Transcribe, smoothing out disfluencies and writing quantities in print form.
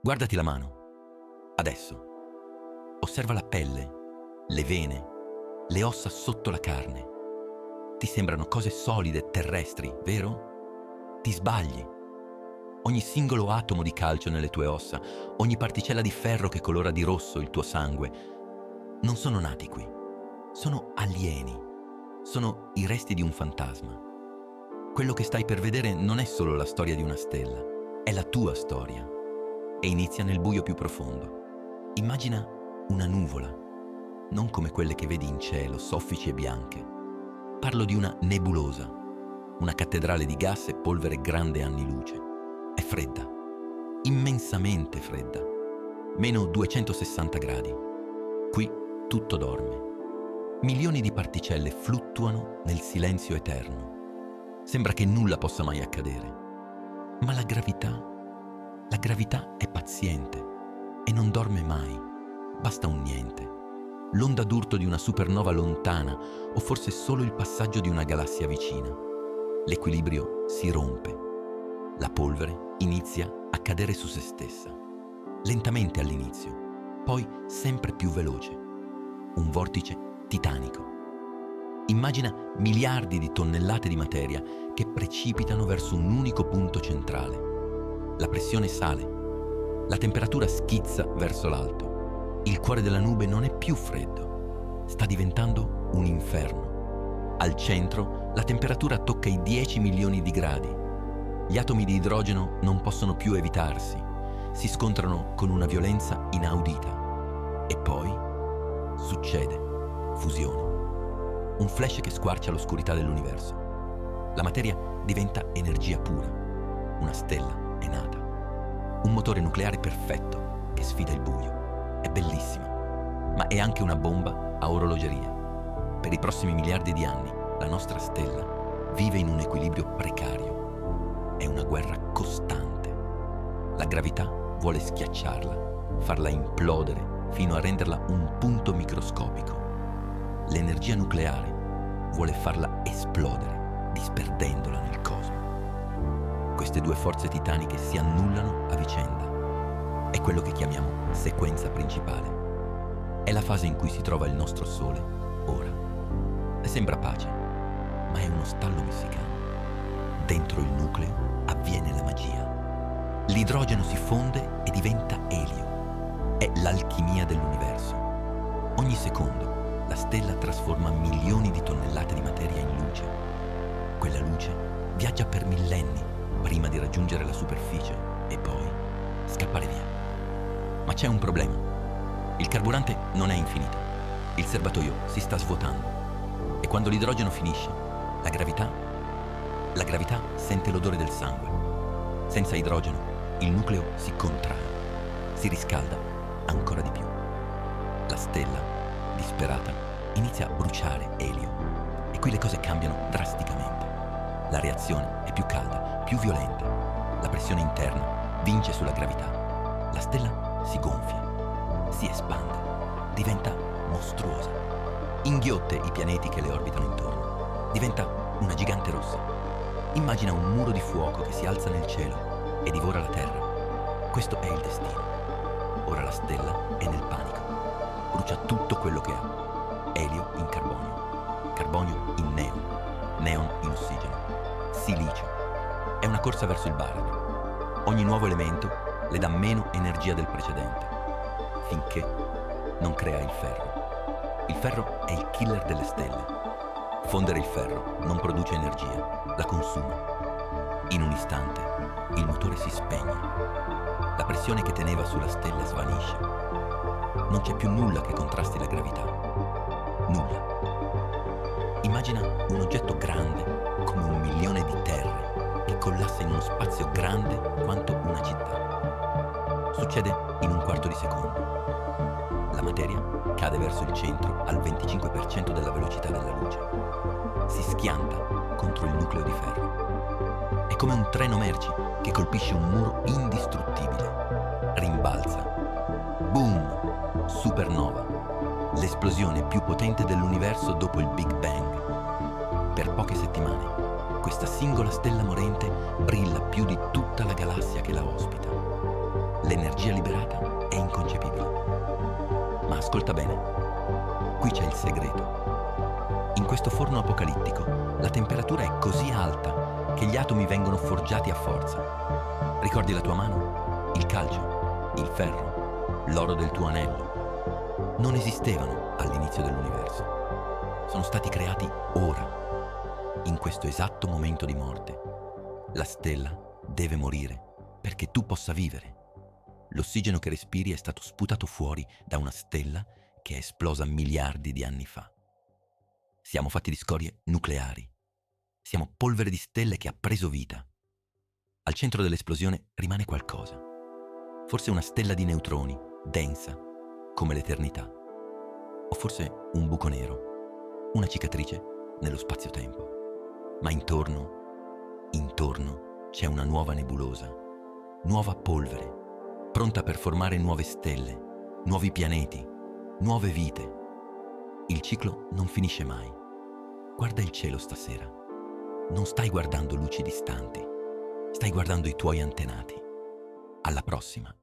Guardati la mano. Adesso. Osserva la pelle, le vene, le ossa sotto la carne. Ti sembrano cose solide e terrestri, vero? Ti sbagli. Ogni singolo atomo di calcio nelle tue ossa, ogni particella di ferro che colora di rosso il tuo sangue, non sono nati qui. Sono alieni. Sono i resti di un fantasma. Quello che stai per vedere non è solo la storia di una stella, è la tua storia. E inizia nel buio più profondo. Immagina una nuvola, non come quelle che vedi in cielo, soffici e bianche. Parlo di una nebulosa, una cattedrale di gas e polvere grande anni luce. È fredda, immensamente fredda, meno 260 gradi. Qui tutto dorme. Milioni di particelle fluttuano nel silenzio eterno. Sembra che nulla possa mai accadere. Ma la gravità è paziente e non dorme mai. Basta un niente. L'onda d'urto di una supernova lontana o forse solo il passaggio di una galassia vicina. L'equilibrio si rompe. La polvere inizia a cadere su se stessa. Lentamente all'inizio, poi sempre più veloce. Un vortice titanico. Immagina miliardi di tonnellate di materia che precipitano verso un unico punto centrale. La pressione sale. La temperatura schizza verso l'alto. Il cuore della nube non è più freddo. Sta diventando un inferno. Al centro la temperatura tocca i 10 milioni di gradi. Gli atomi di idrogeno non possono più evitarsi. Si scontrano con una violenza inaudita. E poi succede. Fusione. Un flash che squarcia l'oscurità dell'universo. La materia diventa energia pura. Una stella è nata. Un motore nucleare perfetto che sfida il buio. È bellissima, ma è anche una bomba a orologeria. Per i prossimi miliardi di anni, la nostra stella vive in un equilibrio precario. È una guerra costante. La gravità vuole schiacciarla, farla implodere fino a renderla un punto microscopico. L'energia nucleare vuole farla esplodere, disperdendola nel cosmo. Queste due forze titaniche si annullano a vicenda. È quello che chiamiamo sequenza principale. È la fase in cui si trova il nostro Sole ora. E sembra pace, ma è uno stallo messicano. Dentro il nucleo avviene la magia. L'idrogeno si fonde e diventa elio. È l'alchimia dell'universo. Ogni secondo la stella trasforma milioni di tonnellate di materia in luce. Quella luce viaggia per millenni prima di raggiungere la superficie e poi scappare via. Ma c'è un problema. Il carburante non è infinito. Il serbatoio si sta svuotando. E quando l'idrogeno finisce, la gravità sente l'odore del sangue. Senza idrogeno, il nucleo si contrae, si riscalda ancora di più. La stella, disperata, inizia a bruciare elio. E qui le cose cambiano drasticamente. La reazione è più calda, più violenta. La pressione interna vince sulla gravità. La stella si gonfia, si espande, diventa mostruosa. Inghiotte i pianeti che le orbitano intorno. Diventa una gigante rossa. Immagina un muro di fuoco che si alza nel cielo e divora la Terra. Questo è il destino. Ora la stella è nel panico. Brucia tutto quello che ha. Elio in carbonio, carbonio in neon, neon in ossigeno, silicio. È una corsa verso il baratro. Ogni nuovo elemento le dà meno energia del precedente, finché non crea il ferro. Il ferro è il killer delle stelle. Fondere il ferro non produce energia, la consuma. In un istante il motore si spegne. La pressione che teneva sulla stella svanisce. Non c'è più nulla che contrasti la gravità. Nulla. Immagina un oggetto grande come 1 milione di terre che collassa in uno spazio grande quanto una città. Succede in un quarto di secondo. La materia cade verso il centro al 25% della velocità della luce. Si schianta contro il nucleo di ferro. È come un treno merci che colpisce un muro indistruttibile. Rimbalza. Boom! Supernova. L'esplosione più potente dell'universo dopo il Big Bang. Per poche settimane, questa singola stella morente brilla più di tutta la galassia che la ospita. l'energia liberata è inconcepibile. Ma ascolta bene, qui c'è il segreto. In questo forno apocalittico la temperatura è così alta che gli atomi vengono forgiati a forza. Ricordi la tua mano? Il calcio, il ferro, l'oro del tuo anello. Non esistevano all'inizio dell'universo. Sono stati creati ora, in questo esatto momento di morte. La stella deve morire perché tu possa vivere. L'ossigeno che respiri è stato sputato fuori da una stella che è esplosa miliardi di anni fa. Siamo fatti di scorie nucleari. Siamo polvere di stelle che ha preso vita. Al centro dell'esplosione rimane qualcosa. Forse una stella di neutroni, densa, come l'eternità. O forse un buco nero, una cicatrice nello spazio-tempo. Ma intorno c'è una nuova nebulosa, nuova polvere, pronta per formare nuove stelle, nuovi pianeti, nuove vite. Il ciclo non finisce mai. Guarda il cielo stasera. Non stai guardando luci distanti, stai guardando i tuoi antenati. Alla prossima.